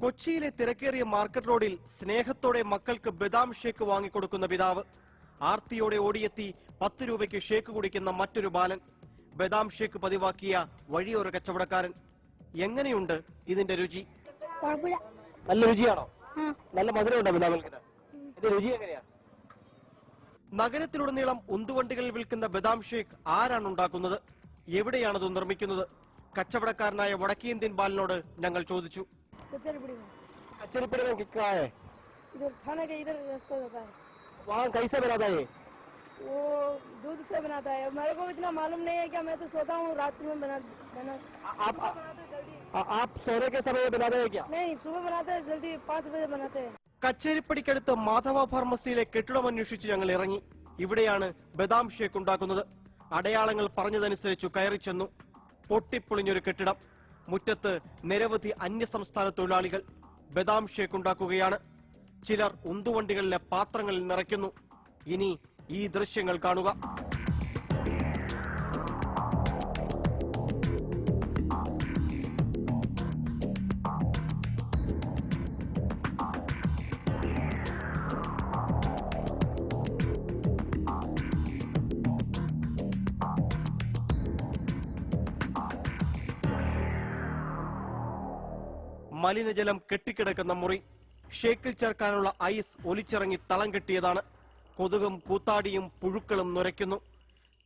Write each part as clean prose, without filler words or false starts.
കൊച്ചിയിലെ തിരക്കേറിയ മാർക്കറ്റ് റോഡിൽ സ്നേഹത്തോടെ മക്കൾക്ക് ബദാം ഷേക്ക് വാങ്ങിക്കൊടുക്കുന്ന പിതാവ്. ആർത്തിയോടെ ഓടിയെത്തി 10 രൂപയ്ക്ക് ഷേക്ക് കുടിക്കുന്ന മറ്റൊരു ബാലൻ. ബദാം ഷേക്ക് പതിവാക്കിയ വഴിയോര കച്ചവടക്കാരൻ. എങ്ങനെയുണ്ട് ഇതിന്റെ രുചി? നല്ല രുചിയാണോ? നല്ല മധുരമുണ്ടോ ബദാം മിൽക്കിന്? ഇതിന്റെ രുചി എങ്ങനെയാ? നഗരത്തിലുടനീളം ഉന്തുവണ്ടികളിൽ വിൽക്കുന്ന ബദാം ഷേക്ക് ആരാണ് ഉണ്ടാക്കുന്നത്? എവിടെയാണത് നിർമ്മിക്കുന്നത്? കച്ചവടക്കാരനായ വടക്കേന്ത്യൻ ബാലനോട് ഞങ്ങൾ ചോദിച്ചു. कचेरीपुर में कितना है? इधर थाने के इधर रास्ता जाता है। वहाँ कैसे बनाता है? वो दूध से बनाता है। मेरे को इतना मालूम नहीं है क्या, मैं तो सोता हूँ रात में बना आप सोने के समय बनाते हैं क्या? नहीं, सुबह बनाते हैं, जल्दी 5 बजे बनाते हैं। കച്ചേരിപ്പടിക്കടുത്ത് മാധവ ഫാർമസിയിലെ കെട്ടിടം അന്വേഷിച്ച് ഞങ്ങൾ ഇറങ്ങി. ഇവിടെയാണ് ബദാം ഷേക്ക് ഉണ്ടാക്കുന്നത്. അടയാളങ്ങൾ പറഞ്ഞതനുസരിച്ചു കയറി ചെന്നു. പൊട്ടിപ്പൊളിഞ്ഞൊരു കെട്ടിടം. മുറ്റത്ത് നിരവധി അന്യസംസ്ഥാന തൊഴിലാളികൾ ബദാം ഷേക്ക് ഉണ്ടാക്കുകയാണ്. ചിലർ ഉന്തുവണ്ടികളിലെ പാത്രങ്ങളിൽ നിറയ്ക്കുന്നു. ഇനി ഈ ദൃശ്യങ്ങൾ കാണുക. മലിനജലം കെട്ടിക്കിടക്കുന്ന മുറി. ഷേക്കിൽ ചേർക്കാനുള്ള ഐസ് ഒലിച്ചിറങ്ങി തളം കെട്ടിയതാണ്. കൊതുകും കൂത്താടിയും പുഴുക്കളും നുരയ്ക്കുന്നു.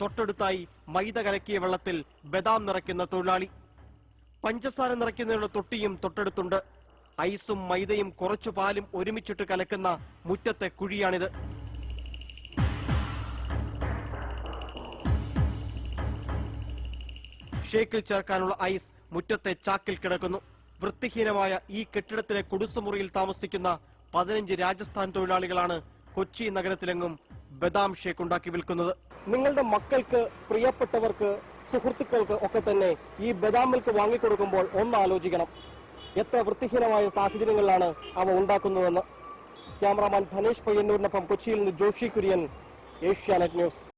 തൊട്ടടുത്തായി മൈദ കലക്കിയ വെള്ളത്തിൽ ബദാം നിറയ്ക്കുന്ന തൊഴിലാളി. പഞ്ചസാര നിറയ്ക്കുന്നതിനുള്ള തൊട്ടിയും തൊട്ടടുത്തുണ്ട്. ഐസും മൈദയും കുറച്ചു പാലും ഒരുമിച്ചിട്ട് കലക്കുന്ന മുറ്റത്തെ കുഴിയാണിത്. ഷേക്കിൽ ചേർക്കാനുള്ള ഐസ് മുറ്റത്തെ ചാക്കിൽ കിടക്കുന്നു. വൃത്തിഹീനമായ ഈ കെട്ടിടത്തിലെ കുടുസുമുറിയിൽ താമസിക്കുന്ന 15 രാജസ്ഥാൻ തൊഴിലാളികളാണ് കൊച്ചി നഗരത്തിലെങ്ങും ബദാം ഷേക്ക് ഉണ്ടാക്കി വിൽക്കുന്നത്. നിങ്ങളുടെ മക്കൾക്ക്, പ്രിയപ്പെട്ടവർക്ക്, സുഹൃത്തുക്കൾക്ക് ഒക്കെ തന്നെ ഈ ബദാം മിൽക്ക് വാങ്ങിക്കൊടുക്കുമ്പോൾ ഒന്ന് ആലോചിക്കണം, എത്ര വൃത്തിഹീനമായ സാഹചര്യങ്ങളിലാണ് അവ ഉണ്ടാക്കുന്നതെന്ന്. ക്യാമറാമാൻ ധനേഷ് പയ്യന്നൂരിനൊപ്പം കൊച്ചിയിൽ നിന്ന് ജോഷി കുര്യൻ, ഏഷ്യാനെറ്റ് ന്യൂസ്.